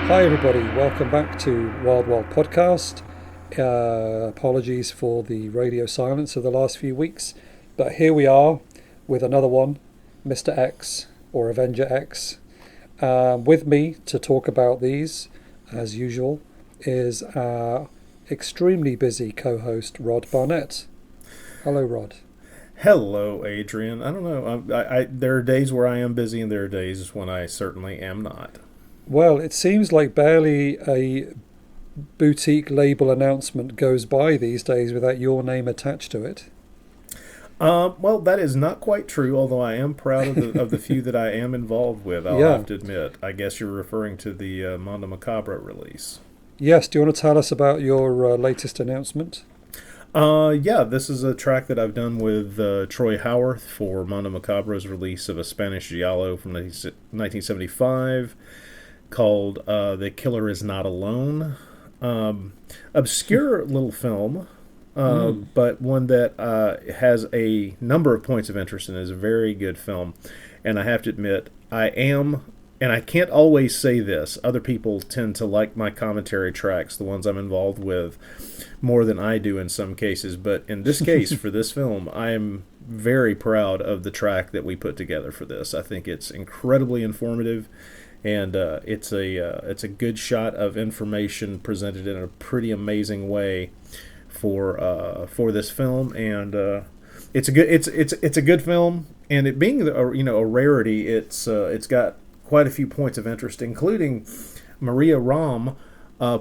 Hi everybody, welcome back to Wild Wild Podcast. Apologies for the radio silence of the last few weeks, but here we are with another one, Mr. X or Avenger X. With me to talk about these, as usual, is our extremely busy co-host Rod Barnett. Hello, Rod. Hello, Adrian. I don't know. There are days where I am busy, and there are days when I certainly am not. Well, it seems like barely a boutique label announcement goes by these days without your name attached to it. Well, that is not quite true, although I am proud of the few that I am involved with, I'll have to admit. I guess you're referring to the Mondo Macabro release. Yes, do you want to tell us about your latest announcement? Yeah, this is a track that I've done with Troy Howarth for Mondo Macabro's release of a Spanish giallo from 1975. Called The Killer Is Not Alone. Obscure little film, but one that has a number of points of interest and is a very good film. And I have to admit, and I can't always say this, other people tend to like my commentary tracks, the ones I'm involved with, more than I do in some cases. But in this case, for this film, I am very proud of the track that we put together for this. I think it's incredibly informative. And it's a good shot of information presented in a pretty amazing way for this film, and it's a good film. And it being a rarity, it's got quite a few points of interest, including Maria Ram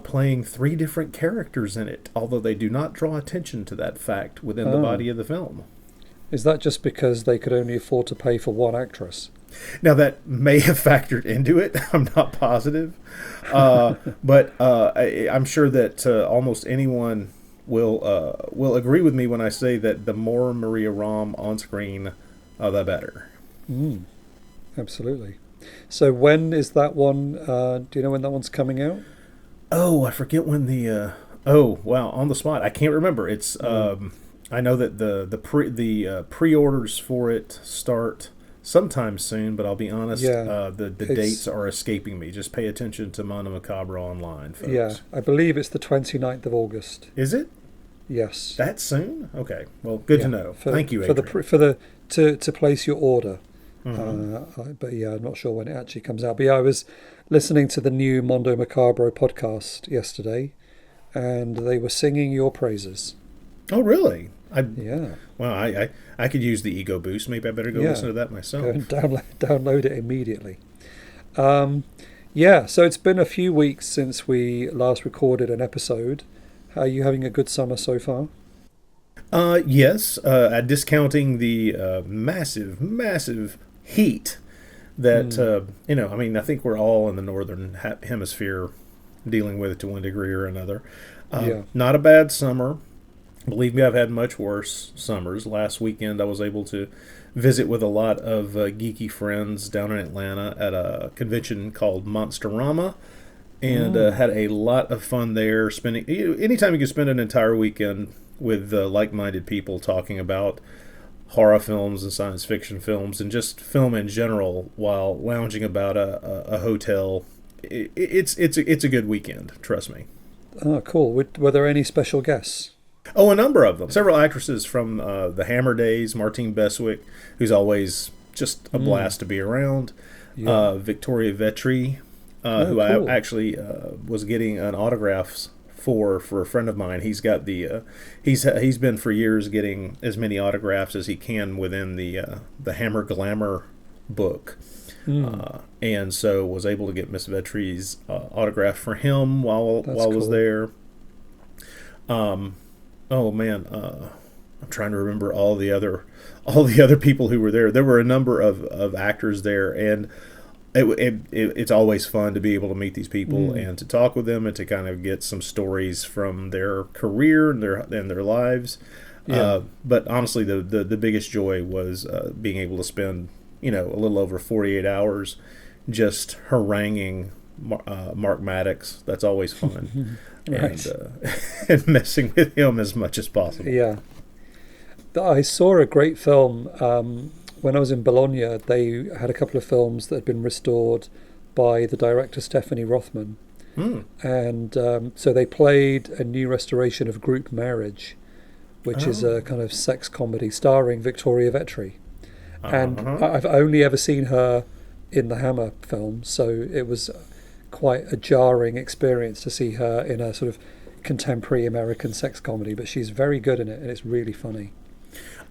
playing 3 different characters in it, although they do not draw attention to that fact within the body of the film. Is that just because they could only afford to pay for one actress? Now, that may have factored into it. I'm not positive. But I'm sure that almost anyone will agree with me when I say that the more Maria Ram on screen, the better. Absolutely. So when is that one? Do you know when that one's coming out? Oh, I forget when the... oh, wow, on the spot. I can't remember. It's... I know that the pre-orders for it start sometime soon, but I'll be honest, the dates are escaping me. Just pay attention to Mondo Macabro online, folks. Yeah, I believe it's the 29th of August. Is it? Yes. That soon? Okay. Well, good to know. Thank you, Adrian. To place your order. But yeah, I'm not sure when it actually comes out. But yeah, I was listening to the new Mondo Macabro podcast yesterday, and they were singing your praises. Oh, really? Yeah. Well, I could use the ego boost. Maybe I better go listen to that myself. Go and download it immediately. So it's been a few weeks since we last recorded an episode. Are you having a good summer so far? Yes. Discounting the massive heat that, I think we're all in the northern hemisphere dealing with it to one degree or another. Not a bad summer. Believe me, I've had much worse summers. Last weekend, I was able to visit with a lot of geeky friends down in Atlanta at a convention called Monsterama, and had a lot of fun there. Anytime you can spend an entire weekend with like-minded people talking about horror films and science fiction films and just film in general while lounging about a hotel, it's a good weekend. Trust me. Oh, cool. Were there any special guests? Oh, a number of them. Several actresses from the Hammer days. Martine Beswick, who's always just a blast to be around. Yeah. Victoria Vetri, who cool. I actually was getting an autograph for a friend of mine. He's got he's been for years getting as many autographs as he can within the Hammer Glamour book. And so was able to get Miss Vetri's autograph for him while I was there. Oh man, I'm trying to remember all the other people who were there. There were a number of actors there, and it's always fun to be able to meet these people and to talk with them and to kind of get some stories from their career and their lives. Yeah. But honestly, the biggest joy was being able to spend a little over 48 hours just haranguing Mark Maddox. That's always fun. Right. And messing with him as much as possible. Yeah. I saw a great film when I was in Bologna. They had a couple of films that had been restored by the director Stephanie Rothman, And so they played a new restoration of Group Marriage, which is a kind of sex comedy starring Victoria Vetri. And I've only ever seen her in the Hammer film, so it was quite a jarring experience to see her in a sort of contemporary American sex comedy, but she's very good in it, and it's really funny.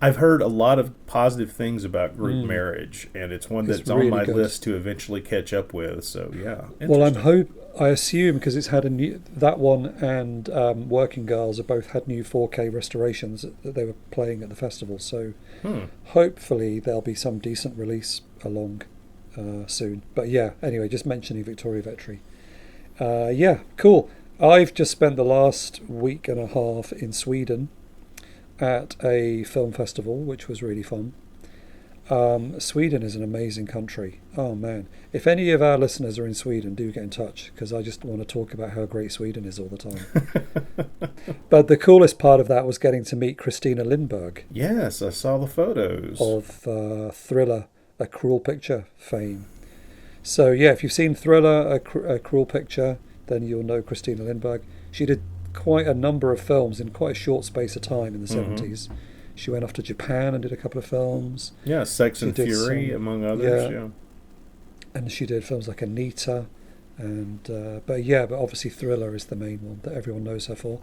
I've heard a lot of positive things about Group Marriage, and it's one that's really on my list to eventually catch up with. So yeah. Well, I assume because it's had that one and Working Girls have both had new 4K restorations that they were playing at the festival. So hopefully there'll be some decent release along soon. But yeah, anyway, just mentioning Victoria Vetri. Yeah, cool. I've just spent the last week and a half in Sweden at a film festival, which was really fun. Sweden is an amazing country. Oh man, if any of our listeners are in Sweden, do get in touch, because I just want to talk about how great Sweden is all the time. But the coolest part of that was getting to meet Christina Lindberg. Yes, I saw the photos of Thriller, A Cruel Picture fame. So yeah, if you've seen Thriller, A Cruel Picture, then you'll know Christina Lindberg. She did quite a number of films in quite a short space of time in the 70s. She went off to Japan and did a couple of films. Yeah, Sex and Fury, among others. Yeah. And she did films like Anita, and but obviously Thriller is the main one that everyone knows her for.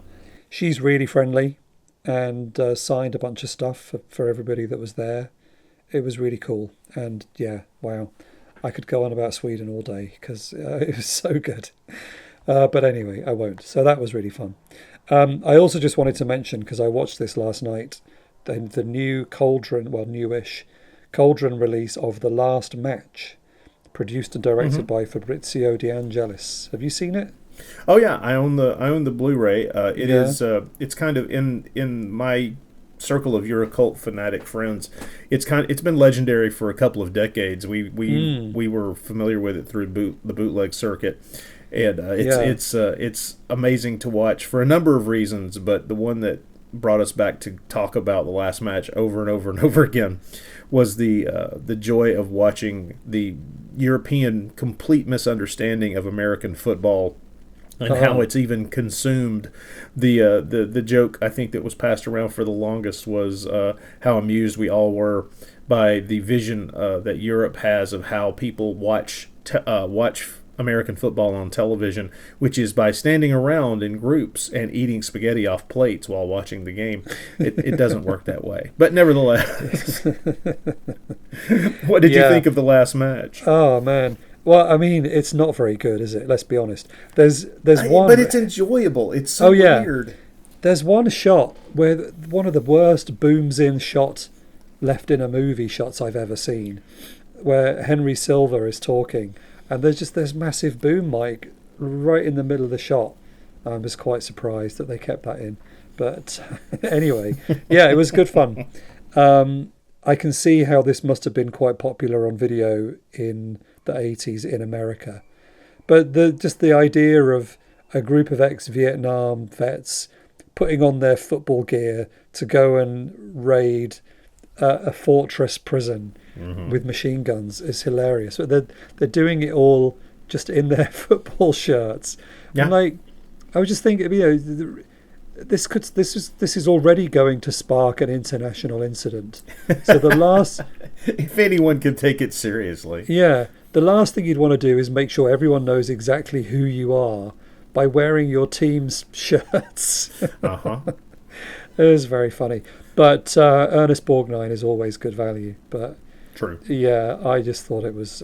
She's really friendly, and signed a bunch of stuff for everybody that was there. It was really cool, and yeah, wow, I could go on about Sweden all day because it was so good. But anyway, I won't. So that was really fun. I also just wanted to mention, because I watched this last night, the new newish Cauldron release of The Last Match, produced and directed by Fabrizio De Angelis. Have you seen it? Oh yeah, I own the Blu-ray. It's kind of in my circle of Eurocult fanatic friends. It's been legendary for a couple of decades. We were familiar with it through the bootleg circuit. And it's amazing to watch for a number of reasons, but the one that brought us back to talk about The Last Match over and over and over again was the joy of watching the European complete misunderstanding of American football and how it's even consumed. The joke I think that was passed around for the longest was how amused we all were by the vision that Europe has of how people watch American football on television, which is by standing around in groups and eating spaghetti off plates while watching the game. It doesn't work that way. But nevertheless, what did you think of The Last Match? Oh, man. Well, I mean, it's not very good, is it? Let's be honest. There's one... But it's enjoyable. It's so weird. There's one shot where one of the worst booms-in shot left in a movie shots I've ever seen, where Henry Silva is talking, and there's just this massive boom mic right in the middle of the shot. I was quite surprised that they kept that in. But anyway, yeah, it was good fun. I can see how this must have been quite popular on video in the 80s in America. But just the idea of a group of ex-Vietnam vets putting on their football gear to go and raid a fortress prison with machine guns is hilarious. But they're doing it all just in their football shirts. Yeah. And I was just thinking, this is already going to spark an international incident. So the last, if anyone can take it seriously, the last thing you'd want to do is make sure everyone knows exactly who you are by wearing your team's shirts. It was very funny. But Ernest Borgnine is always good value. But true. Yeah, I just thought it was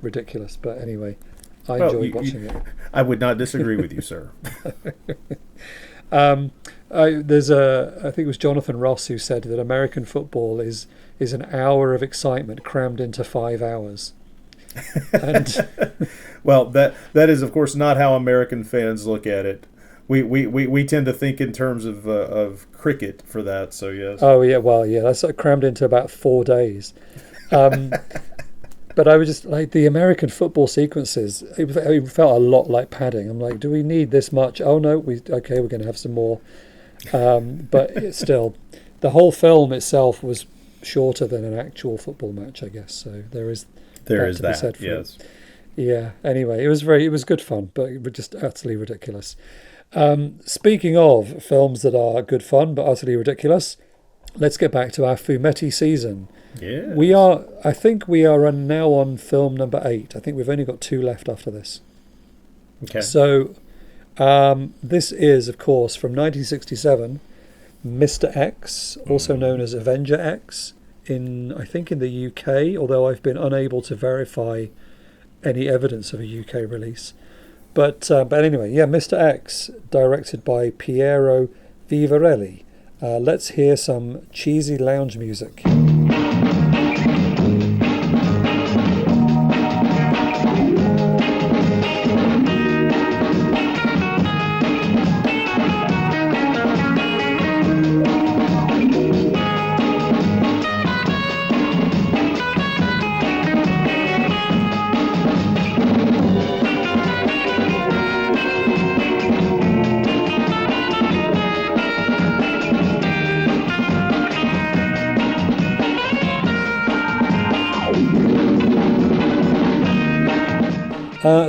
ridiculous. But anyway, I enjoyed watching it. I would not disagree with you, sir. There's I think it was Jonathan Ross who said that American football is an hour of excitement crammed into 5 hours. And well, that is of course not how American fans look at it. We tend to think in terms of cricket for that. So yes. Oh yeah, well yeah, that's crammed into about 4 days. But I was just like the American football sequences. It felt a lot like padding. I'm like, do we need this much? Oh no, we're going to have some more. But it's still, the whole film itself was shorter than an actual football match, I guess. So there is that to be said for yes. it. Yeah. Anyway, it was good fun, but it was just utterly ridiculous. Speaking of films that are good fun but utterly ridiculous, let's get back to our Fumetti season. Yes. I think we are now on film number 8. I think we've only got 2 left after this. Okay. So, this is, of course, from 1967, Mr. X, also known as Avenger X, I think in the UK, although I've been unable to verify any evidence of a UK release. But anyway, yeah, Mr. X, directed by Piero Vivarelli. Let's hear some cheesy lounge music.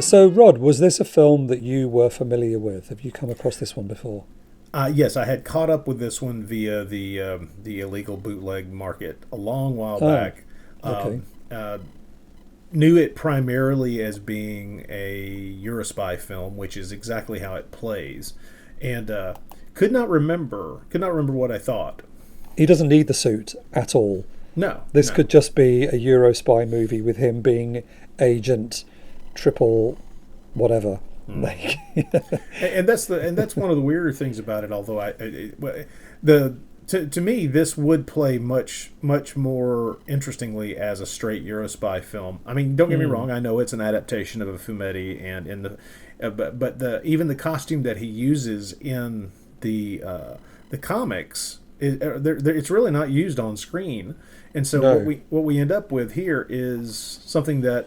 So, Rod, was this a film that you were familiar with? Have you come across this one before? Yes, I had caught up with this one via the illegal bootleg market a long while Oh, back. okay. Knew it primarily as being a Eurospy film, which is exactly how it plays, and could not remember what I thought. He doesn't need the suit at all. No, This no. could just be a Eurospy movie with him being agent triple whatever. Like, And that's one of the weirder things about it. Although to me this would play much more interestingly as a straight Eurospy film. I mean, don't get me wrong. I know it's an adaptation of a Fumetti, and in the but the even the costume that he uses in the comics it's really not used on screen. And so No. what we end up with here is something that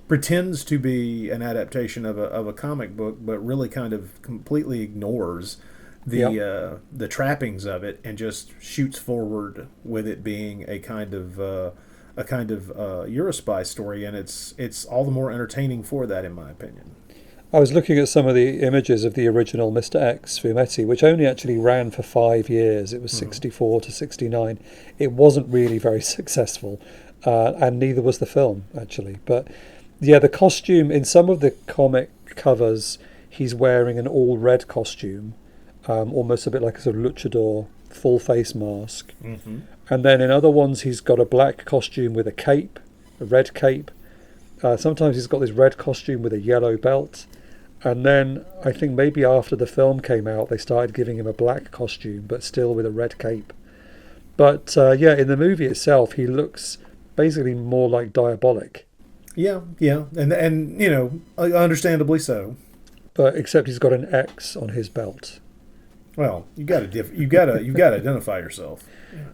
pretends to be an adaptation of a comic book, but really kind of completely ignores the trappings of it and just shoots forward with it being a kind of Eurospy story, and it's all the more entertaining for that, in my opinion. I was looking at some of the images of the original Mr. X Fumetti, which only actually ran for 5 years. It was 64 to 69. It wasn't really very successful, and neither was the film, actually. But yeah, the costume in some of the comic covers, he's wearing an all red costume, almost a bit like a sort of luchador full face mask. Mm-hmm. And then in other ones, he's got a black costume with a cape, a red cape. Sometimes he's got this red costume with a yellow belt. And then I think maybe after the film came out, they started giving him a black costume, but still with a red cape. But yeah, in the movie itself, he looks basically more like Diabolic. Yeah, and you know, understandably so. But except he's got an X on his belt. Well, you got to identify yourself.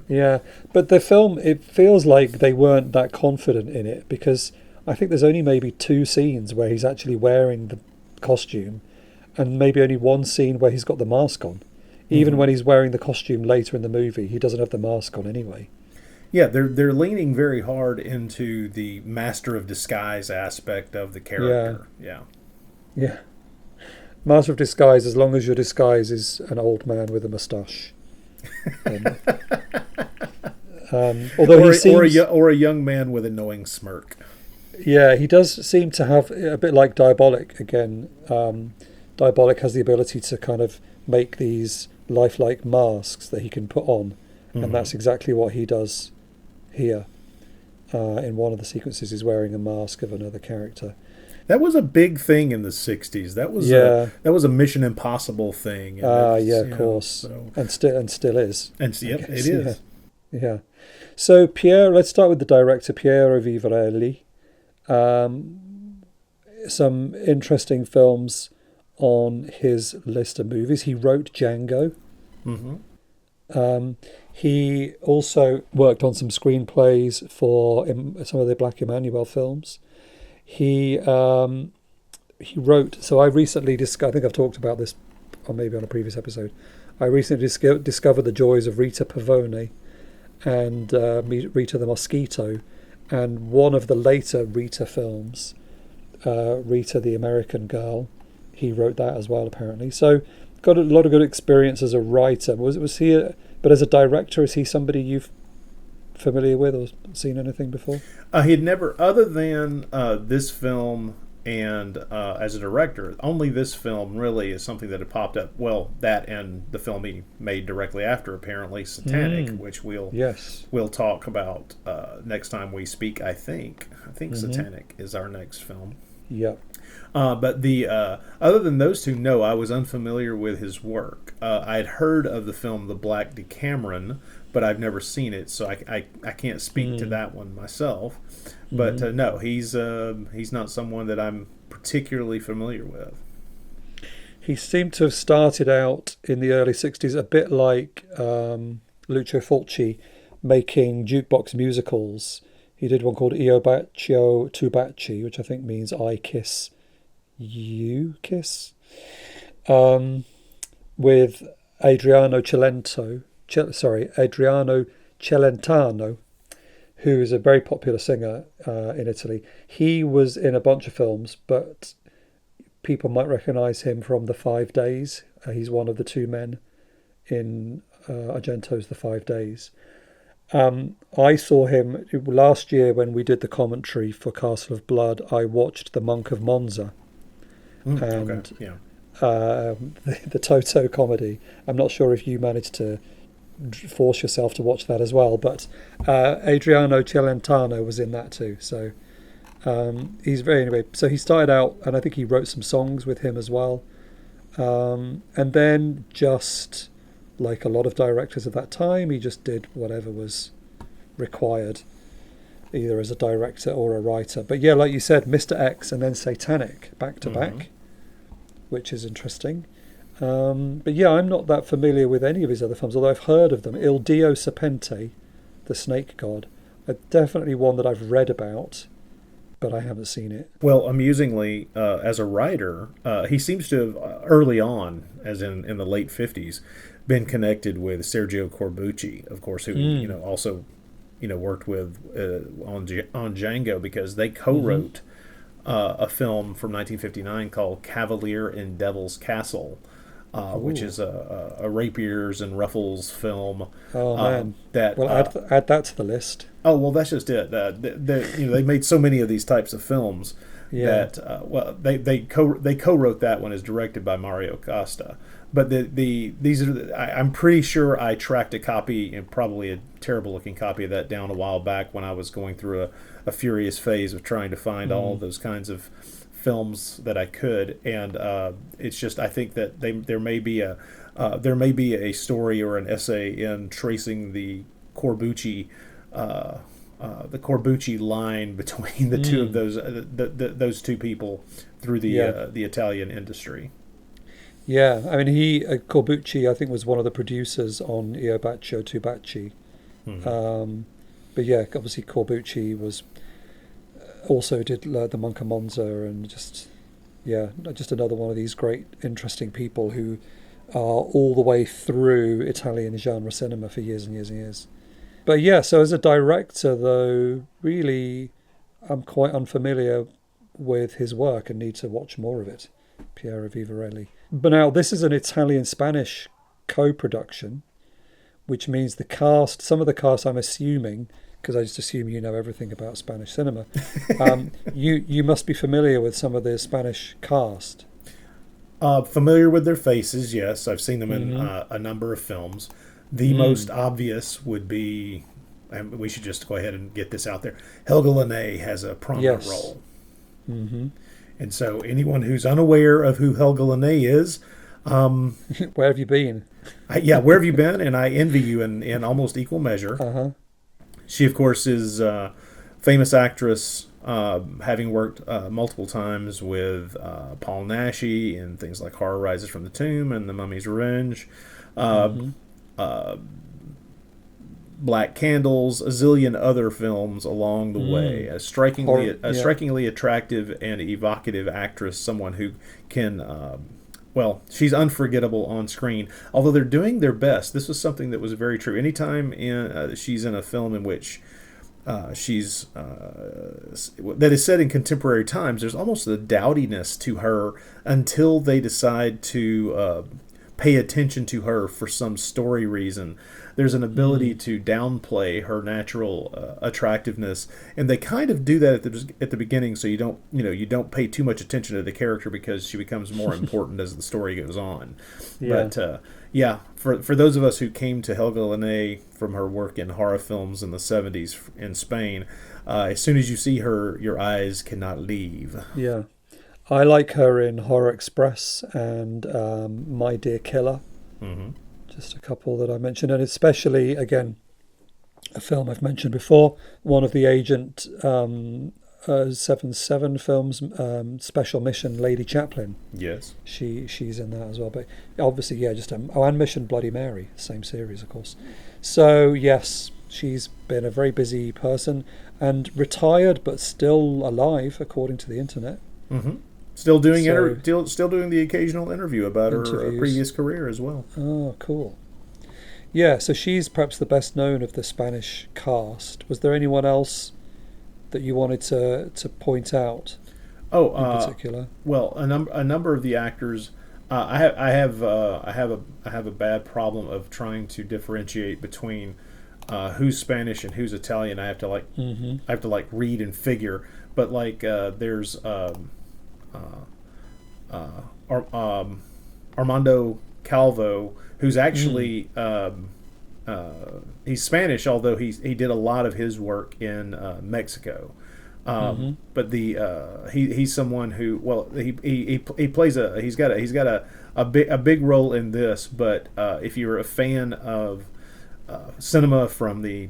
Yeah, but the film, it feels like they weren't that confident in it, because I think there's only maybe 2 scenes where he's actually wearing the costume, and maybe only 1 scene where he's got the mask on. Even when he's wearing the costume later in the movie, he doesn't have the mask on anyway. Yeah, they're leaning very hard into the master of disguise aspect of the character. Yeah. Master of disguise, as long as your disguise is an old man with a moustache. Although or, he seems, or a young man with a knowing smirk. yeah, he does seem to have a bit like Diabolic again. Diabolic has the ability to kind of make these lifelike masks that he can put on, and that's exactly what he does here. In one of the sequences, he's wearing a mask of another character. That was a big thing in the '60s. That was a Mission Impossible thing. Yeah, of course, So, and still is. and yep, it guess, is. Yeah. So let's start with the director, Piero Vivarelli. Some interesting films on his list of movies. He wrote Django. He also worked on some screenplays for some of the Black Emanuel films. He wrote. So I recently I think I've talked about this, or maybe on a previous episode. I recently discovered the joys of Rita Pavone and Rita the Mosquito, and one of the later Rita films Rita the American Girl. He wrote that as well, apparently. So got a lot of good experience as a writer. Was he? But as a director, is he somebody you've familiar with or seen anything before? He had never, other than this film, and as a director, only this film really is something that had popped up. Well, that and the film he made directly after, apparently, Satanic, which we'll talk about next time we speak. I think Satanic is our next film. Yep. But the other than those two, no, I was unfamiliar with his work. I had heard of the film The Black Decameron, but I've never seen it, so I can't speak to that one myself. But no, he's not someone that I'm particularly familiar with. He seemed to have started out in the early 60s a bit like Lucio Fulci, making jukebox musicals. He did one called Io Bacio Tu Baci, which I think means I kiss, you kiss, with Adriano Celentano, who is a very popular singer in Italy. He was in a bunch of films, but people might recognise him from The 5 Days. He's one of the two men in Argento's The 5 Days. I saw him last year when we did the commentary for Castle of Blood. I watched The Monk of Monza and the Toto comedy. I'm not sure if you managed to force yourself to watch that as well, but Adriano Celentano was in that too. So he's anyway. So he started out, and I think he wrote some songs with him as well, and then just like a lot of directors at that time, he just did whatever was required, either as a director or a writer. But yeah, like you said, Mr. X and then Satanic back to back, which is interesting. But yeah, I'm not that familiar with any of his other films, although I've heard of them. Il Dio Serpente, the snake god, definitely one that I've read about, but I haven't seen it. Well, amusingly, as a writer, he seems to have early on, as in the late 50s, been connected with Sergio Corbucci, of course, who also worked with on Django, because they co-wrote a film from 1959 called Cavalier in Devil's Castle, which is a rapiers and ruffles film. Oh man! Add that to the list. Oh well, that's just it. They made so many of these types of films that they co-wrote that one, as directed by Mario Costa. But these are I'm pretty sure I tracked a copy, and probably a terrible looking copy of that, down a while back when I was going through a furious phase of trying to find all those kinds of films that I could, and it's just, I think that there may be a story or an essay in tracing the Corbucci line between the two of those two people through the Italian industry. Yeah, I mean, Corbucci, I think, was one of the producers on Io Bacio Tu Baci. But yeah, obviously Corbucci was also did The Monk of Monza, and just another one of these great, interesting people who are all the way through Italian genre cinema for years and years and years. But yeah, so as a director, though, really, I'm quite unfamiliar with his work and need to watch more of it. Piero Vivarelli. But now this is an Italian-Spanish co-production, which means some of the cast, I'm assuming, because I just assume you know everything about Spanish cinema, you must be familiar with some of the Spanish cast. Familiar with their faces, yes. I've seen them in a number of films. The most obvious would be, and we should just go ahead and get this out there, Helga Linné has a prominent role. And so anyone who's unaware of who Helga Linné is... where have you been? Where have you been? And I envy you in almost equal measure. She, of course, is a famous actress, having worked multiple times with Paul Naschy in things like Horror Rises from the Tomb and The Mummy's Revenge. Black Candles, a zillion other films along the way. A strikingly attractive and evocative actress, someone who can, she's unforgettable on screen. Although they're doing their best. This was something that was very true. Anytime she's in a film in which she's that is set in contemporary times. There's almost a dowdiness to her until they decide to pay attention to her for some story reason. There's an ability to downplay her natural attractiveness, and they kind of do that at the beginning, so you don't pay too much attention to the character because she becomes more important as the story goes on. Yeah. But for those of us who came to Helga Linné from her work in horror films in the 70s in Spain, as soon as you see her, your eyes cannot leave. Yeah. I like her in Horror Express and My Dear Killer. Mm-hmm. Just a couple that I mentioned, and especially, again, a film I've mentioned before, one of the Agent 77 films, Special Mission, Lady Chaplin. Yes. She's in that as well. But obviously, yeah, and Mission Bloody Mary, same series, of course. So, yes, she's been a very busy person and retired, but still alive, according to the internet. Mm-hmm. Still doing still doing the occasional interview about her previous career as well. Oh, cool. Yeah, so she's perhaps the best known of the Spanish cast. Was there anyone else that you wanted to point out? In particular? Well, a number of the actors. I have a bad problem of trying to differentiate between who's Spanish and who's Italian. I have to read and figure. But there's Armando Calvo, who's actually he's Spanish, although he did a lot of his work in Mexico. But he's someone who he plays he's got a big role in this. But if you're a fan of cinema from the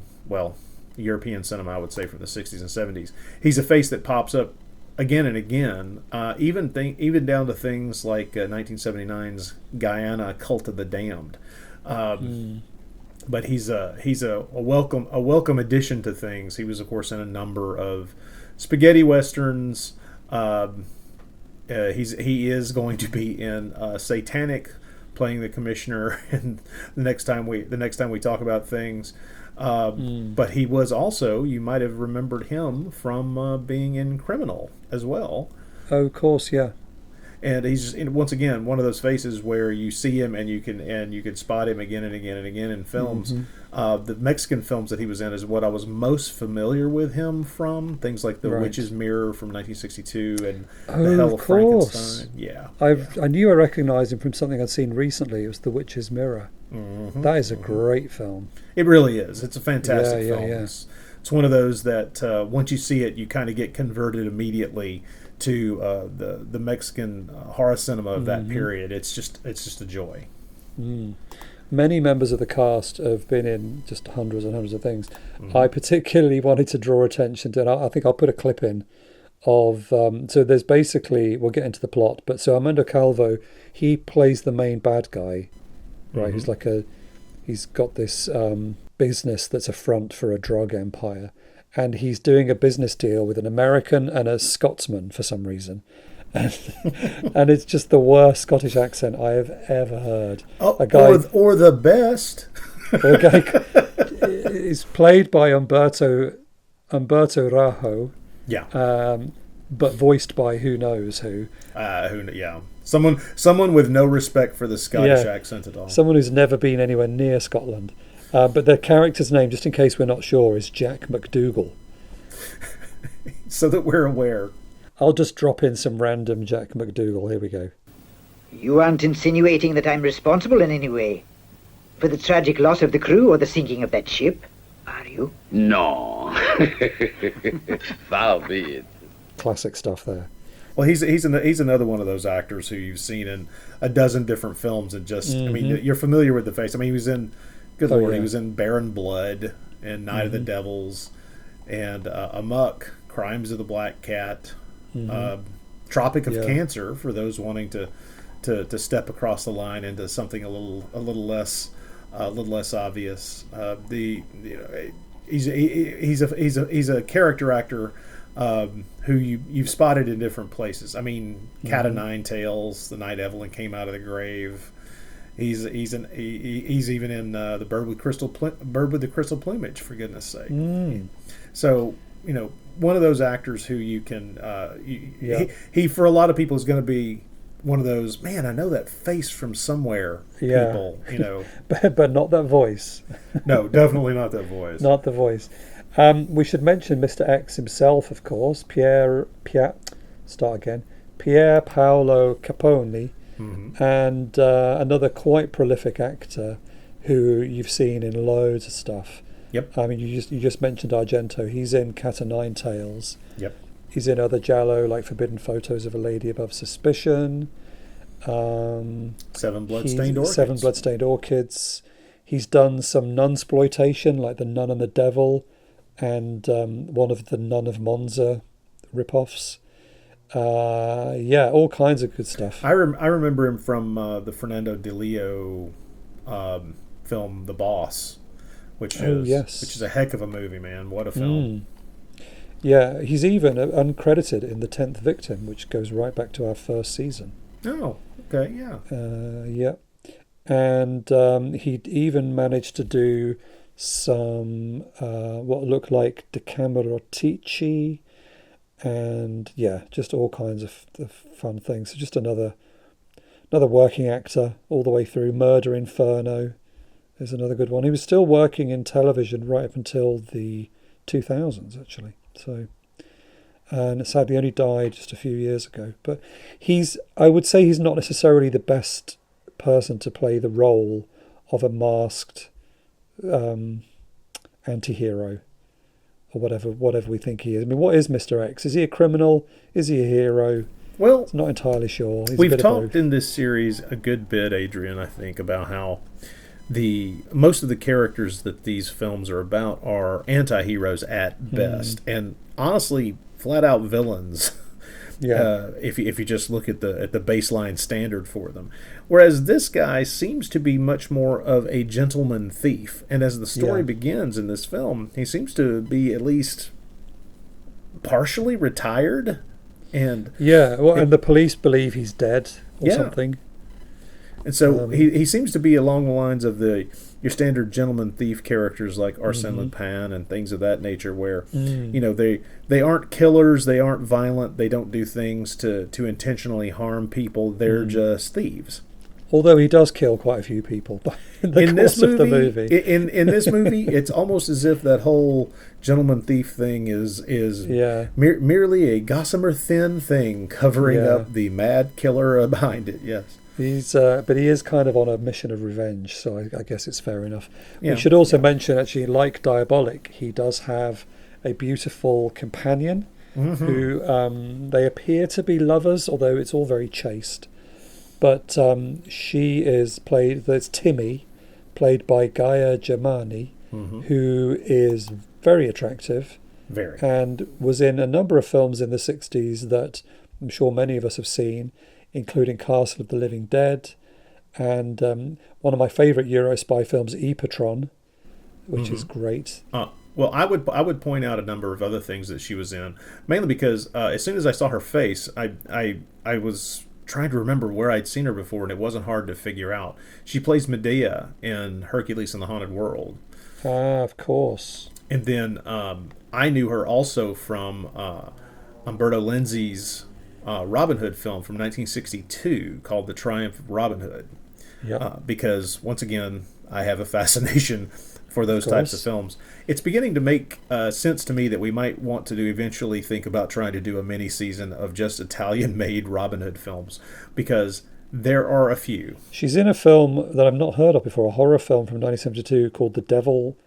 European cinema, I would say from the 60s and 70s, he's a face that pops up again and again, even down to things like 1979's Guyana Cult of the Damned. But he's a welcome addition to things. He was, of course, in a number of spaghetti westerns. He is going to be in Satanic, playing the commissioner, and the next time we talk about things. But he was also, you might have remembered him from being in Criminal as well. Oh, of course, yeah. And he's once again one of those faces where you see him and you can spot him again and again and again in films. The Mexican films that he was in is what I was most familiar with him from. Things like The Witch's Mirror from 1962 and The Hell of Frankenstein. Yeah, I knew I recognised him from something I'd seen recently. It was The Witch's Mirror. That is a great film. It really is. It's a fantastic film. Yeah. It's one of those that once you see it, you kind of get converted immediately to the Mexican horror cinema of that period. It's just a joy. Many members of the cast have been in just hundreds and hundreds of things. I particularly wanted to draw attention to, and I think I'll put a clip in of. So there's basically, we'll get into the plot, but so Armando Calvo, he plays the main bad guy, right? He's got this business that's a front for a drug empire. And he's doing a business deal with an American and a Scotsman for some reason. And it's just the worst Scottish accent I have ever heard. A guy, or the best. A guy is played by Umberto Rajo. Yeah. But voiced by who knows who. Someone with no respect for the Scottish accent at all. Someone who's never been anywhere near Scotland. But the character's name, just in case we're not sure, is Jack McDougall. So that we're aware. I'll just drop in some random Jack McDougall. Here we go. You aren't insinuating that I'm responsible in any way for the tragic loss of the crew or the sinking of that ship, are you? No. Far be it. Classic stuff there. Well, he's another one of those actors who you've seen in a dozen different films, and just I mean, you're familiar with the face. I mean, he was in he was in Baron Blood and Night of the Devils and Amok, Crimes of the Black Cat, Tropic of Cancer, for those wanting to step across the line into something a little less obvious. He's a character actor who you've spotted in different places. I mean, Cat o' Nine Tails, The Night Evelyn Came Out of the Grave. He's even in the Bird with the Crystal Plumage, for goodness sake. So, one of those actors who you can, Yeah. he for a lot of people is going to be one of those, man, I know that face from somewhere Yeah. people, but not that voice. No, definitely not that voice. Not the voice. We should mention Mr. X himself, of course, Pier Paolo Capone, and another quite prolific actor who you've seen in loads of stuff. Yep. I mean, you just mentioned Argento. He's in Cat o' Nine Tails. Yep. He's in other giallo like Forbidden Photos of a Lady Above Suspicion. Seven Bloodstained Orchids. He's done some nunsploitation like The Nun and the Devil, and one of the Nun of Monza ripoffs. All kinds of good stuff. I remember him from the Fernando De Leo film The Boss, which is a heck of a movie, man. What a film. Yeah, he's even uncredited in The 10th Victim, which goes right back to our first season. Oh, okay, yeah. Yeah. And he'd even managed to do some what looked like Decamerotici, and just all kinds of fun things. So just another working actor all the way through. Murder Inferno is another good one. He was still working in television right up until the 2000s, actually. So, and sadly only died just a few years ago. But I would say he's not necessarily the best person to play the role of a masked anti-hero, or whatever we think he is. I mean, what is Mr. X? Is he a criminal? Is he a hero? Well, it's not entirely sure. We've talked in this series a good bit, Adrian, I think, about how most of the characters that these films are about are anti-heroes at best, and honestly, flat-out villains. Yeah. If you just look at the baseline standard for them, whereas this guy seems to be much more of a gentleman thief, and as the story begins in this film, he seems to be at least partially retired, and and the police believe he's dead or something. And so he seems to be along the lines of your standard gentleman thief characters like Arsène Lupin and things of that nature, where they aren't killers, they aren't violent, they don't do things to intentionally harm people. They're just thieves. Although he does kill quite a few people in the course of the movie. In this movie, it's almost as if that whole gentleman thief thing is merely a gossamer thin thing covering up the mad killer behind it. Yes. But he is kind of on a mission of revenge, so I guess it's fair enough. Yeah. We should also mention, actually, like Diabolic, he does have a beautiful companion who they appear to be lovers, although it's all very chaste. But she is that's Timmy, played by Gaia Germani, who is very attractive. Very. And was in a number of films in the 60s that I'm sure many of us have seen, including Castle of the Living Dead, and one of my favourite Euro spy films, E-Patron, which is great. Well, I would point out a number of other things that she was in, mainly because as soon as I saw her face, I was trying to remember where I'd seen her before, and it wasn't hard to figure out. She plays Medea in Hercules and the Haunted World. Ah, of course. And then I knew her also from Umberto Lenzi's Robin Hood film from 1962 called The Triumph of Robin Hood. Because, once again, I have a fascination for those types of films. It's beginning to make sense to me that we might want to eventually think about trying to do a mini-season of just Italian-made Robin Hood films, because there are a few. She's in a film that I've not heard of before, a horror film from 1972 called The Devil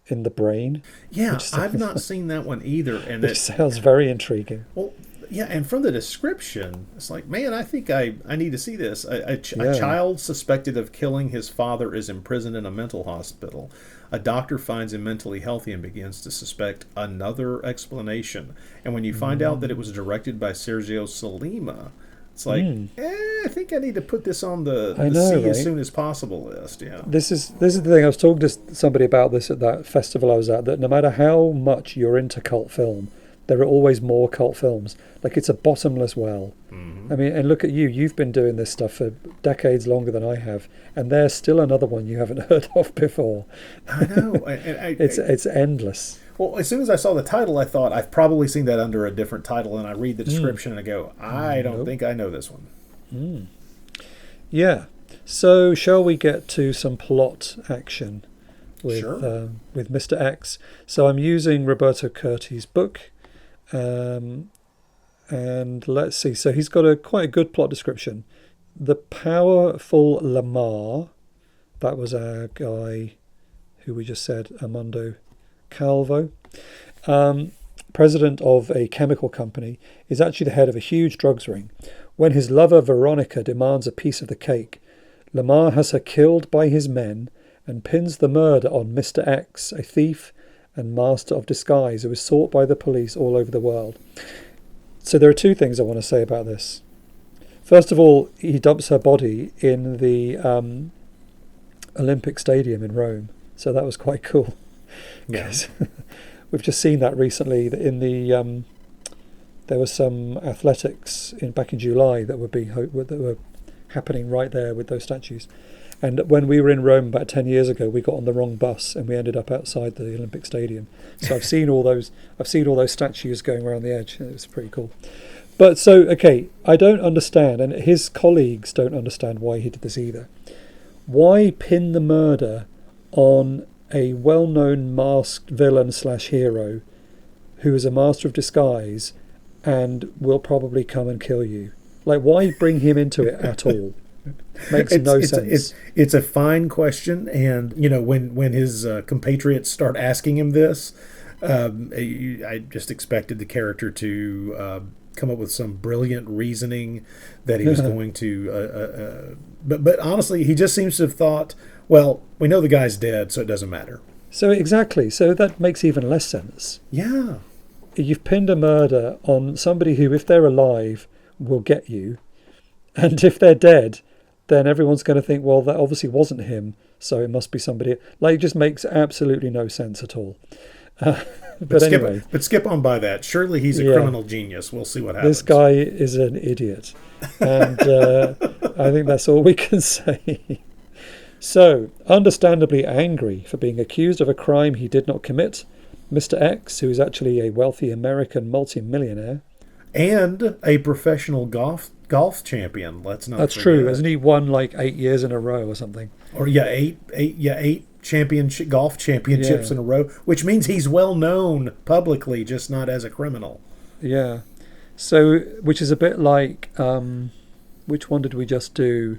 in the Brain. Yeah, I've not seen that one either. And it sounds very intriguing. Well, yeah, and from the description, it's like, man, I think I need to see this. A child suspected of killing his father is imprisoned in a mental hospital. A doctor finds him mentally healthy and begins to suspect another explanation. And when you find out that it was directed by Sergio Solima, it's like, I think I need to put this on the see as soon as possible list. Yeah. This is the thing. I was talking to somebody about this at that festival I was at, that no matter how much you're into cult film, there are always more cult films. Like, it's a bottomless well. I mean, and look at you. You've been doing this stuff for decades longer than I have, and there's still another one you haven't heard of before. I know. It's endless. Well, as soon as I saw the title, I thought I've probably seen that under a different title, and I read the description and I go, I don't think I know this one. Yeah. So shall we get to some plot action with Sure. With Mr. X? So I'm using Roberto Curti's book, and let's see. So he's got quite a good plot description. The powerful Lamar, that was our guy who we just said, Armando Calvo, president of a chemical company, is actually the head of a huge drugs ring. When his lover Veronica demands a piece of the cake, Lamar has her killed by his men and pins the murder on Mr. X, a thief and master of disguise who is sought by the police all over the world. So there are two things I want to say about this. First of all, he dumps her body in the Olympic Stadium in Rome. So that was quite cool. Yes. We've just seen that recently. That in the there was some athletics back in July that were happening right there with those statues. And when we were in Rome about 10 years ago, we got on the wrong bus and we ended up outside the Olympic Stadium. So I've seen all those statues going around the edge. It was pretty cool. But so, okay, I don't understand, and his colleagues don't understand why he did this either. Why pin the murder on a well-known masked villain/hero who is a master of disguise and will probably come and kill you? Like, why bring him into it at all? Makes no sense. It's a fine question, and when his compatriots start asking him this, I just expected the character to come up with some brilliant reasoning that he was going to. But honestly, he just seems to have thought, well, we know the guy's dead, so it doesn't matter. So exactly. So that makes even less sense. Yeah. You've pinned a murder on somebody who, if they're alive, will get you. And if they're dead, then everyone's going to think, well, that obviously wasn't him, so it must be somebody. Like, it just makes absolutely no sense at all. But anyway. But skip on by that. Surely he's a criminal genius. We'll see what happens. This guy is an idiot. And I think that's all we can say. So, understandably angry for being accused of a crime he did not commit, Mr. X, who is actually a wealthy American multi-millionaire. And a professional golf champion. Let's not That's forget. true. Hasn't he won like 8 years in a row or something? Or eight golf championships in a row, which means he's well known publicly, just not as a criminal. Yeah. So, which is a bit like, which one did we just do,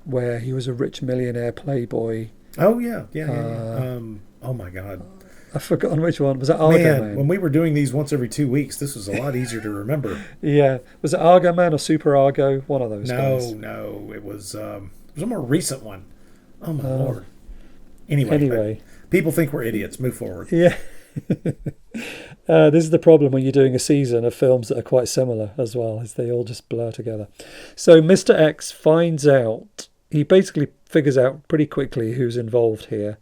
where he was a rich millionaire playboy? Oh yeah. Oh my God. I've forgotten which one. Was it Argo Man? When we were doing these once every 2 weeks, this was a lot easier to remember. Yeah. Was it Argo Man or Super Argo? One of those guys. No. It was a more recent one. Oh, my Lord. Anyway. People think we're idiots. Move forward. Yeah. This is the problem when you're doing a season of films that are quite similar as well, is they all just blur together. So Mr. X finds out, he basically figures out pretty quickly who's involved here,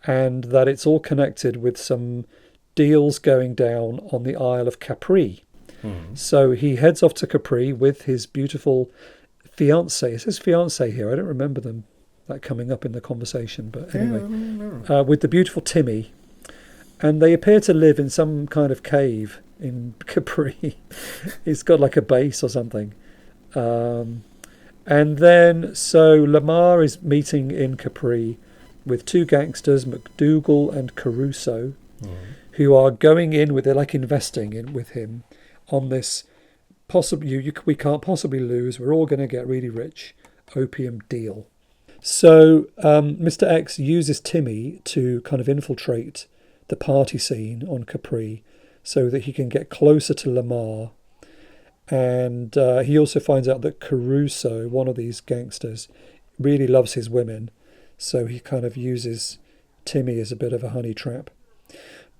and that it's all connected with some deals going down on the Isle of Capri. So he heads off to Capri with his beautiful fiancé. It says fiancé here. I don't remember that coming up in the conversation, but anyway, with the beautiful Timmy. And they appear to live in some kind of cave in Capri. It's got like a base or something. And then, so Lamar is meeting in Capri with two gangsters, McDougal and Caruso, who are going in with, they're like investing in with him on this we can't possibly lose, we're all going to get really rich opium deal. So Mr. X uses Timmy to kind of infiltrate the party scene on Capri so that he can get closer to Lamar. And he also finds out that Caruso, one of these gangsters, really loves his women. So he kind of uses Timmy as a bit of a honey trap.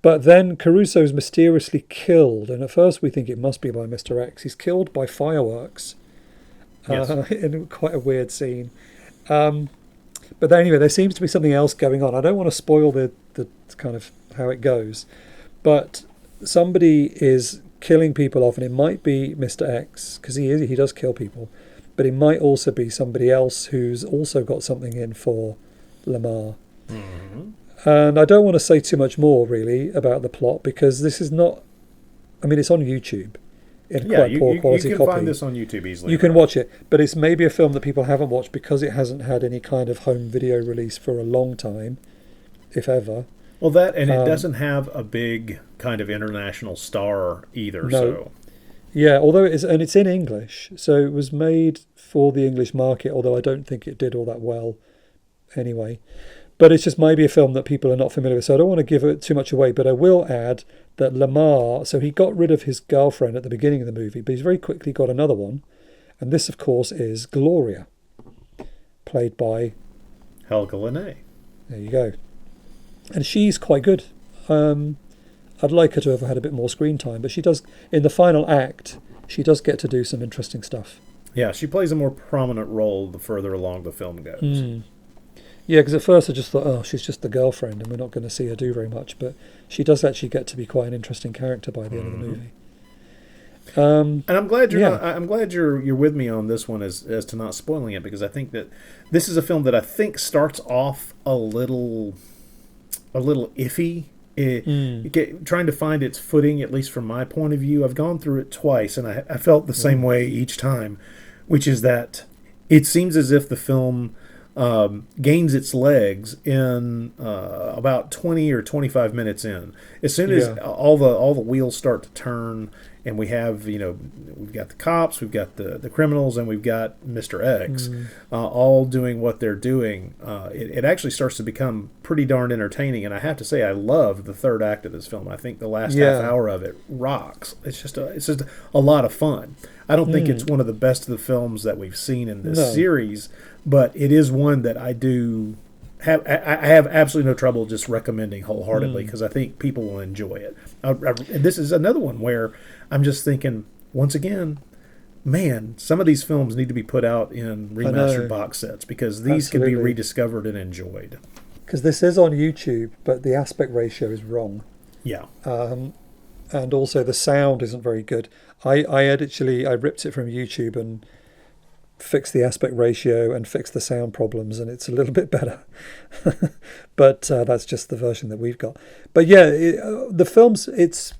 But then Caruso is mysteriously killed. And at first we think it must be by Mr. X. He's killed by fireworks in quite a weird scene. But anyway, there seems to be something else going on. I don't want to spoil the kind of how it goes. But somebody is killing people off, and it might be Mr. X, because he does kill people. But it might also be somebody else who's also got something in for Lamar. And I don't want to say too much more, really, about the plot, because this is not... I mean, it's on YouTube in quite poor quality you can copy. find this on YouTube easily. You can watch it, but it's maybe a film that people haven't watched because it hasn't had any kind of home video release for a long time, if ever. Well, that, and it doesn't have a big kind of international star either. No. So Yeah, although it is, and it's in English, so it was made for the English market, although I don't think it did all that well anyway. But it's just maybe a film that people are not familiar with, so I don't want to give it too much away, but I will add that Lamar, so he got rid of his girlfriend at the beginning of the movie, but he's very quickly got another one, and this, of course, is Gloria, played by... Helga Linnea. There you go. And she's quite good. I'd like her to have had a bit more screen time, but she does, in the final act, she does get to do some interesting stuff. Yeah, she plays a more prominent role the further along the film goes. Yeah, because at first I just thought, oh, she's just the girlfriend and we're not going to see her do very much, but she does actually get to be quite an interesting character by the end of the movie. And I'm glad you're with me on this one as to not spoiling it, because I think that this is a film that I think starts off a little iffy. Trying to find its footing, at least from my point of view. I've gone through it twice, and I felt the same way each time, which is that it seems as if the film gains its legs in about 20 or 25 minutes in. As soon as all the wheels start to turn, and we have, we've got the cops, we've got the criminals, and we've got Mr. X all doing what they're doing. It actually starts to become pretty darn entertaining, and I have to say I love the third act of this film. I think the last half hour of it rocks. It's just a lot of fun. I don't think it's one of the best of the films that we've seen in this series, but it is one that I have absolutely no trouble just recommending wholeheartedly, because I think people will enjoy it. And this is another one where I'm just thinking, once again, man, some of these films need to be put out in remastered box sets, because these can be rediscovered and enjoyed. Because this is on YouTube, but the aspect ratio is wrong. Yeah. And also the sound isn't very good. I ripped it from YouTube and fixed the aspect ratio and fixed the sound problems, and it's a little bit better. But that's just the version that we've got. But yeah, the films, it's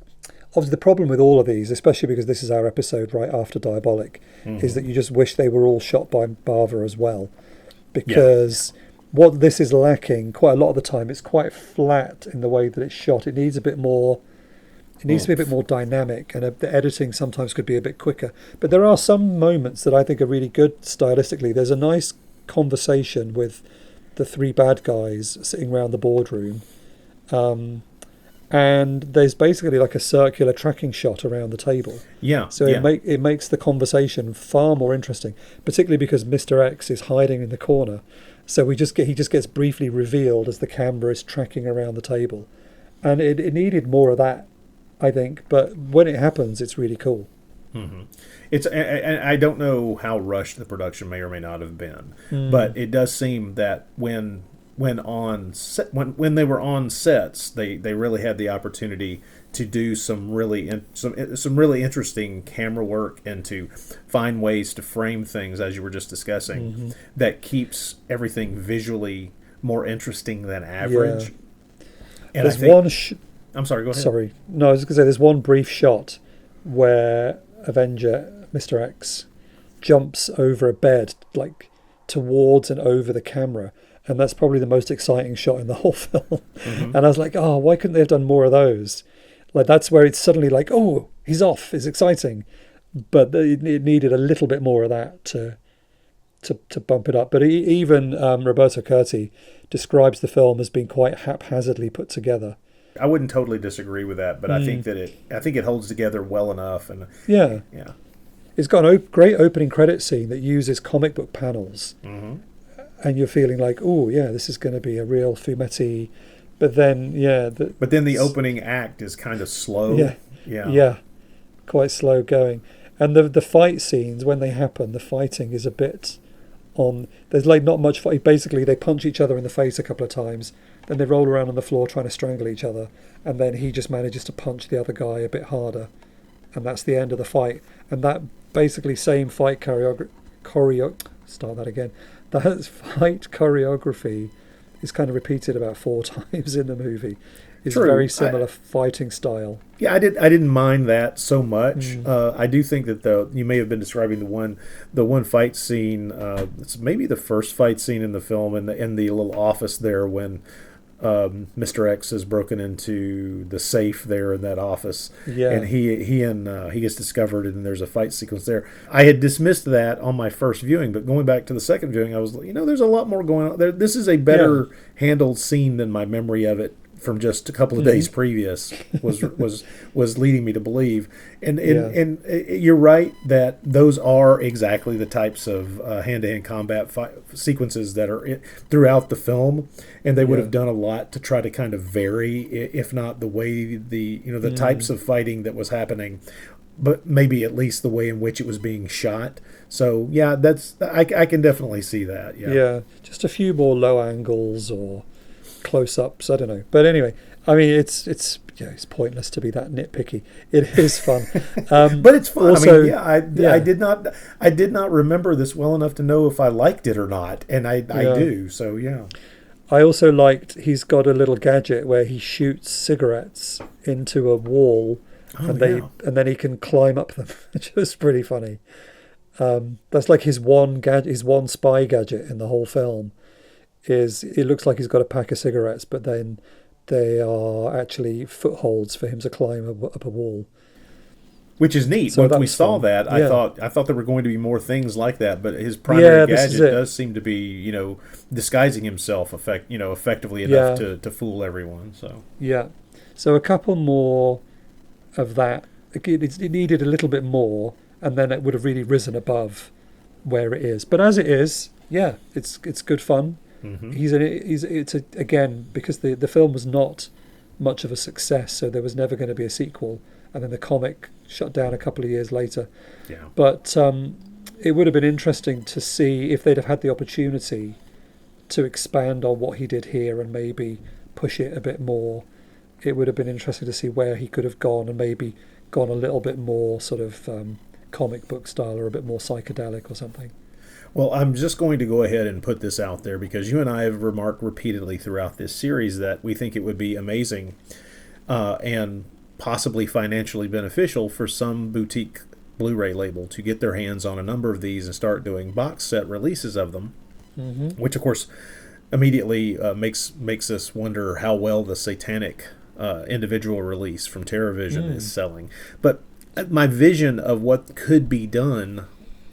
obviously the problem with all of these, especially because this is our episode right after Diabolic, is that you just wish they were all shot by Bava as well. Because what this is lacking quite a lot of the time, it's quite flat in the way that it's shot. It needs a bit more... It needs to be a bit more dynamic, and the editing sometimes could be a bit quicker. But there are some moments that I think are really good stylistically. There's a nice conversation with the three bad guys sitting around the boardroom. And there's basically like a circular tracking shot around the table. Yeah. So it makes the conversation far more interesting, particularly because Mr. X is hiding in the corner. So he just gets briefly revealed as the camera is tracking around the table. And it needed more of that, I think, but when it happens, it's really cool. It's, and I don't know how rushed the production may or may not have been, but it does seem that when they were on sets, they really had the opportunity to do some really interesting camera work and to find ways to frame things, as you were just discussing, that keeps everything visually more interesting than average. Yeah. And there's I'm sorry, go ahead. Sorry. No, I was going to say there's one brief shot where Avenger, Mr. X, jumps over a bed, like towards and over the camera. And that's probably the most exciting shot in the whole film. And I was like, oh, why couldn't they have done more of those? Like, that's where it's suddenly like, oh, he's off. It's exciting. But it needed a little bit more of that to bump it up. But even Roberto Curti describes the film as being quite haphazardly put together. I wouldn't totally disagree with that, but I think that it holds together well enough. And yeah. It's got a great opening credit scene that uses comic book panels, and you're feeling like, oh yeah, this is going to be a real Fumetti. But then the opening act is kind of slow. Yeah, quite slow going, and the fight scenes when they happen, the fighting is a bit on. There's like not much fight. Basically, they punch each other in the face a couple of times. Then they roll around on the floor trying to strangle each other, and then he just manages to punch the other guy a bit harder, and that's the end of the fight. And that basically same fight choreography is kind of repeated about 4 times in the movie. It's True. very similar fighting style. Yeah, I didn't mind that so much. I do think that you may have been describing the one fight scene. It's maybe the first fight scene in the film, in the little office there when Mr. X has broken into the safe there in that office, and he gets discovered, and there's a fight sequence there. I had dismissed that on my first viewing, but going back to the second viewing, I was there's a lot more going on there. This is a better handled scene than my memory of it from just a couple of days previous was leading me to believe. And you're right that those are exactly the types of hand-to-hand combat sequences that are throughout the film, and they would have done a lot to try to kind of vary, if not the way the types of fighting that was happening, but maybe at least the way in which it was being shot. So yeah, I can definitely see that. Yeah, just a few more low angles or close-ups, I don't know, but anyway, I mean it's pointless to be that nitpicky. It is fun, but it's fun. Also, I did not remember this well enough to know if I liked it or not, and I do. So yeah, I also liked he's got a little gadget where he shoots cigarettes into a wall, and then he can climb up them, which was pretty funny. That's like his one spy gadget in the whole film. It looks like he's got a pack of cigarettes, but then they are actually footholds for him to climb up a wall. Which is neat. So Once we saw that, I thought there were going to be more things like that, but his primary gadget does seem to be, disguising himself effectively enough to fool everyone. So a couple more of that. It needed a little bit more, and then it would have really risen above where it is. But as it is, it's good fun. Mm-hmm. Again, because the film was not much of a success, so there was never going to be a sequel, and then the comic shut down a couple of years later. Yeah. But it would have been interesting to see if they'd have had the opportunity to expand on what he did here and maybe push it a bit more. It would have been interesting to see where he could have gone and maybe gone a little bit more sort of comic book style or a bit more psychedelic or something. Well, I'm just going to go ahead and put this out there because you and I have remarked repeatedly throughout this series that we think it would be amazing and possibly financially beneficial for some boutique Blu-ray label to get their hands on a number of these and start doing box set releases of them, which, of course, immediately makes us wonder how well the Satanic individual release from TerraVision is selling. But my vision of what could be done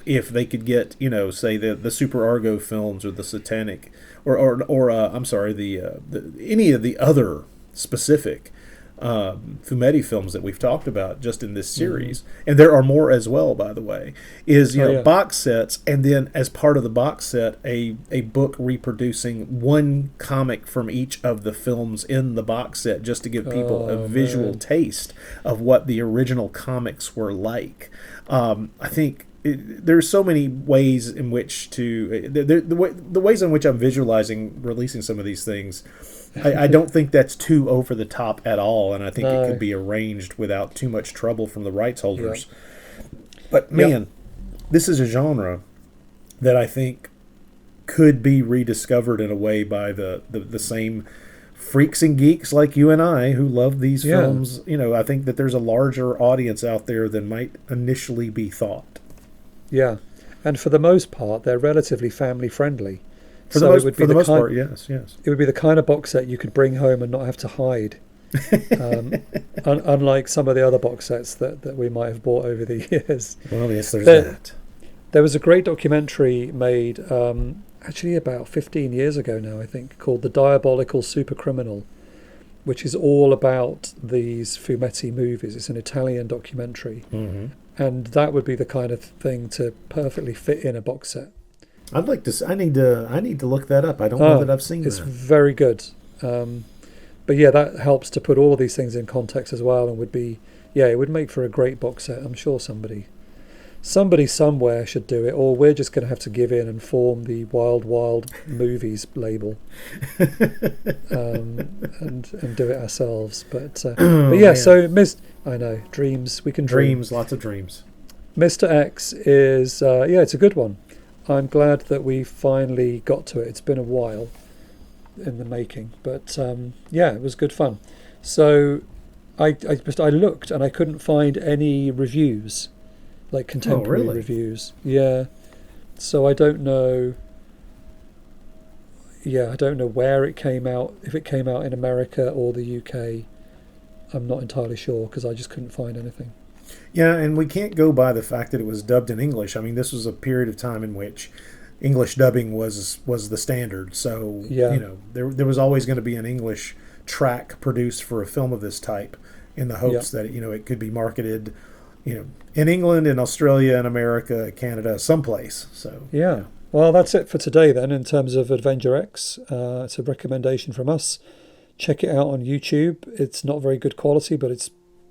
if they could get, say the Super Argo films or the Satanic, any of the other specific Fumetti films that we've talked about just in this series, and there are more as well, by the way, is box sets, and then as part of the box set, a book reproducing one comic from each of the films in the box set, just to give people a visual taste of what the original comics were like. I think there's so many ways in which the ways in which I'm visualizing releasing some of these things. I don't think that's too over the top at all, and I think it could be arranged without too much trouble from the rights holders. But man, this is a genre that I think could be rediscovered in a way by the same freaks and geeks like you and I who love these films. I think that there's a larger audience out there than might initially be thought. Yeah, and for the most part, they're relatively family friendly. For the most part, yes. It would be the kind of box set you could bring home and not have to hide. Unlike some of the other box sets that we might have bought over the years. Well, yes, there's that. There was a great documentary made actually about 15 years ago now, I think, called The Diabolical Supercriminal, which is all about these Fumetti movies. It's an Italian documentary. Mm-hmm. And that would be the kind of thing to perfectly fit in a box set. I'd like to. I need to look that up. I don't know that I've seen it's that. It's very good. But yeah, that helps to put all of these things in context as well, and would be it would make for a great box set. I'm sure somebody somewhere should do it, or we're just going to have to give in and form the Wild Movies label and do it ourselves. But yeah, so I know dreams. We can dream. Lots of dreams. Mr. X is it's a good one. I'm glad that we finally got to it. It's been a while. in the making. But yeah, it was good fun. So I looked and I couldn't find any reviews, like contemporary reviews. Yeah. So I don't know. Yeah, I don't know where it came out. If it came out in America or the UK, I'm not entirely sure because I just couldn't find anything. Yeah, and we can't go by the fact that it was dubbed in English. I mean, this was a period of time in which English dubbing was the standard. So, there was always going to be an English track produced for a film of this type in the hopes that, it could be marketed, in England, in Australia, in America, Canada, someplace. So, yeah. Well, that's it for today then in terms of Avenger X. It's a recommendation from us. Check it out on YouTube. It's not very good quality, but it's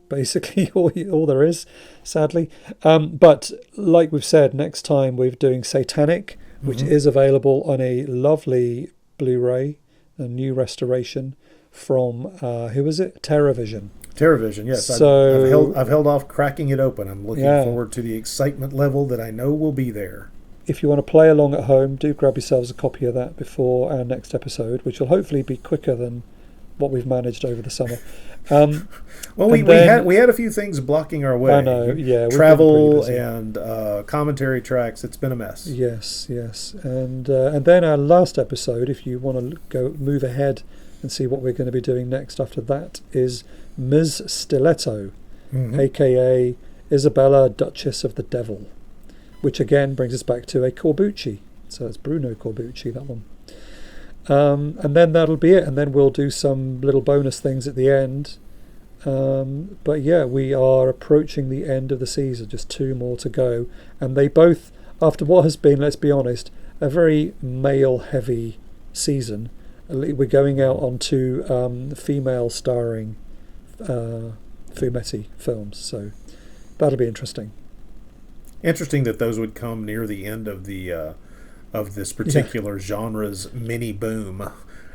basically all there is, sadly. But like we've said, next time we're doing Satanic, which is available on a lovely Blu-ray, a new restoration from, who is it? TerraVision. TerraVision, yes. So, I've held off cracking it open. I'm looking forward to the excitement level that I know will be there. If you want to play along at home, do grab yourselves a copy of that before our next episode, which will hopefully be quicker than what we've managed over the summer. Well, we had a few things blocking our way. I know, yeah. Travel and commentary tracks. It's been a mess. Yes. And then our last episode, if you want to move ahead and see what we're going to be doing next after that, is Ms. Stiletto, a.k.a. Isabella, Duchess of the Devil, which again brings us back to a Corbucci. So it's Bruno Corbucci, that one. And then that'll be it. And then we'll do some little bonus things at the end. But yeah, we are approaching the end of the season, just 2 more to go. And they both, after what has been, let's be honest, a very male-heavy season, we're going out onto female starring Fumetti films. So that'll be interesting. Interesting that those would come near the end of the of this particular genre's mini boom.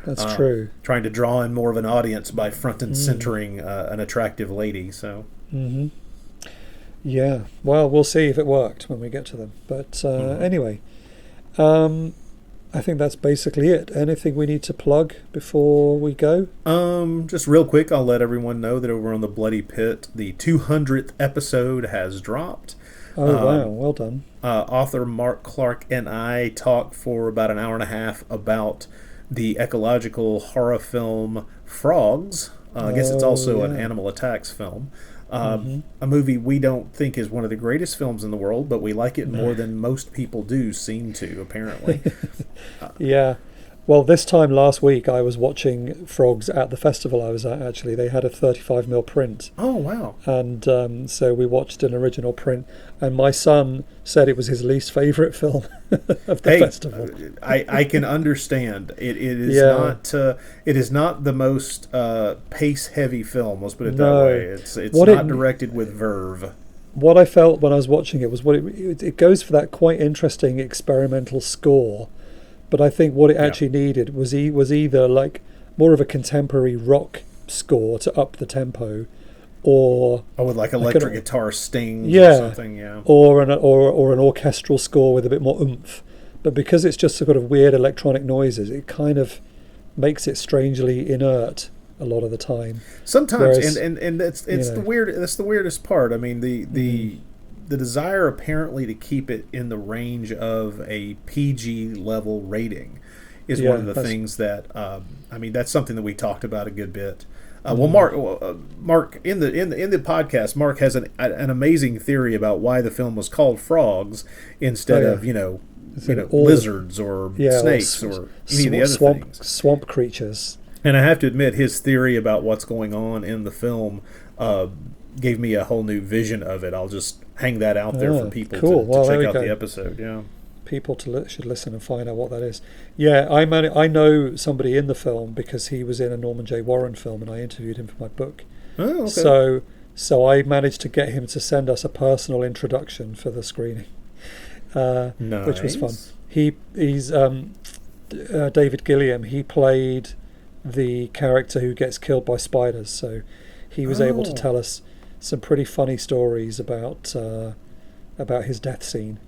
That's true. Trying to draw in more of an audience by front and centering an attractive lady. So. Yeah. Well, we'll see if it worked when we get to them. But anyway, I think that's basically it. Anything we need to plug before we go? Just real quick, I'll let everyone know that over on the Bloody Pit, the 200th episode has dropped. Oh, wow. Well done. Author Mark Clark and I talked for about an hour and a half about the ecological horror film Frogs. I guess it's also an animal attacks film. A movie we don't think is one of the greatest films in the world, but we like it more than most people do seem to, apparently. Yeah. Well, this time last week I was watching Frogs at the festival I was at, actually. They had a 35mm print. Oh, wow. And so we watched an original print, and my son said it was his least favourite film of the festival. I can understand. It is not the most pace-heavy film, let's put it that way. It's not directed with verve. What I felt when I was watching it was it goes for that quite interesting experimental score. But I think what it actually needed was either like more of a contemporary rock score to up the tempo, or with like electric guitar stings or something, or an orchestral score with a bit more oomph. But because it's just sort of weird electronic noises, it kind of makes it strangely inert a lot of the time. Sometimes, and that's the weird. That's the weirdest part. I mean, the desire apparently to keep it in the range of a PG level rating is one of the things that that's something that we talked about a good bit. Well, Mark in the podcast, Mark has an amazing theory about why the film was called Frogs instead of lizards or snakes or any of the other things, swamp creatures. And I have to admit, his theory about what's going on in the film gave me a whole new vision of it. I'll just hang that out there for people to check out the episode. Yeah, people should listen and find out what that is. Yeah, I know somebody in the film because he was in a Norman J. Warren film, and I interviewed him for my book. Oh, okay. So I managed to get him to send us a personal introduction for the screening, which was fun. He's David Gilliam. He played the character who gets killed by spiders, so he was able to tell us some pretty funny stories about his death scene,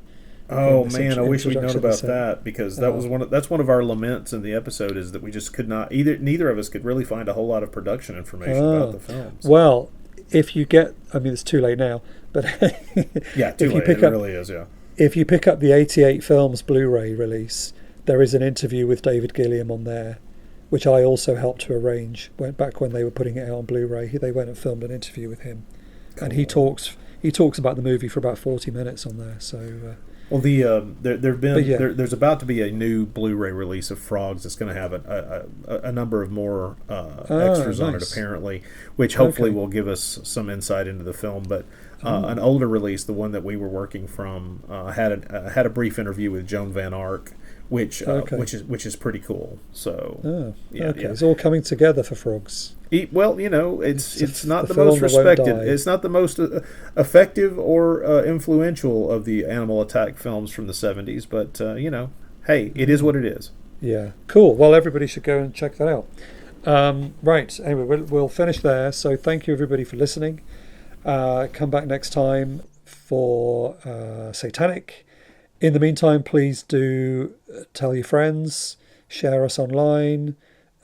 Oh in this man, I wish we'd known introduction about scene. that, because that was that's one of our laments in the episode, is that we just could not, neither of us could really find a whole lot of production information about the films. Well, if you get, I mean, it's too late now, but Yeah, too if you late. pick It up, really is. Yeah. if you pick up the 88 Films Blu-ray release, there is an interview with David Gilliam on there, which I also helped to arrange. Went back when they were putting it out on Blu-ray. They went and filmed an interview with him, and he talks about the movie for about 40 minutes on there. So. Well, there's about to be a new Blu-ray release of Frogs that's going to have a number of more extras on it, apparently, which hopefully will give us some insight into the film. But an older release, the one that we were working from, had a brief interview with Joan Van Ark, which is pretty cool. So It's all coming together for Frogs. Well, it's not the film most that won't respected. die. It's not the most effective or influential of the animal attack films from the 70s, but hey, it is what it is. Yeah, cool. Well, everybody should go and check that out. Right. Anyway, we'll finish there. So thank you everybody for listening. Come back next time for Satanic. In the meantime, please do tell your friends, share us online,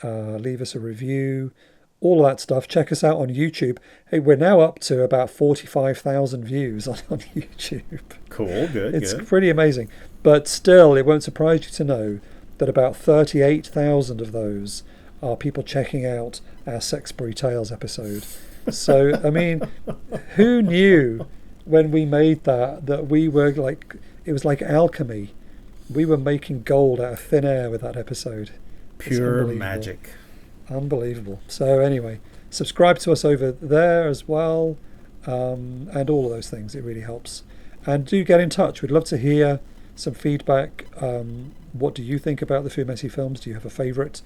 leave us a review. All of that stuff. Check us out on YouTube. Hey, we're now up to about 45,000 views on YouTube. Cool, good. It's pretty amazing. But still, it won't surprise you to know that about 38,000 of those are people checking out our Sexbury Tales episode. So, I mean, who knew when we made that we were like, it was like alchemy. We were making gold out of thin air with that episode. Pure magic. Unbelievable. So anyway, subscribe to us over there as well, and all of those things. It really helps. And do get in touch. We'd love to hear some feedback. What do you think about the Fumetti films? Do you have a favourite?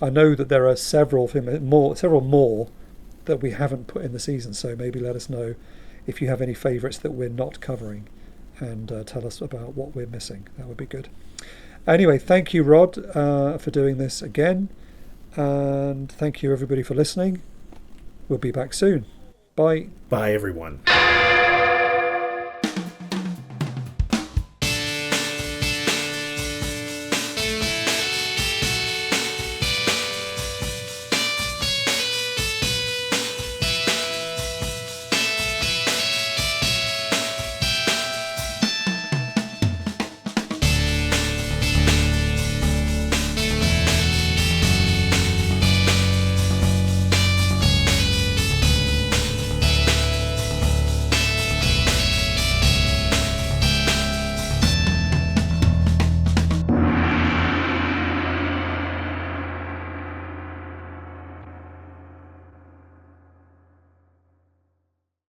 I know that there are several more that we haven't put in the season, so maybe let us know if you have any favourites that we're not covering, and tell us about what we're missing. That would be good. Anyway, thank you, Rod, for doing this again. And thank you everybody for listening. We'll be back soon. Bye. Bye, everyone.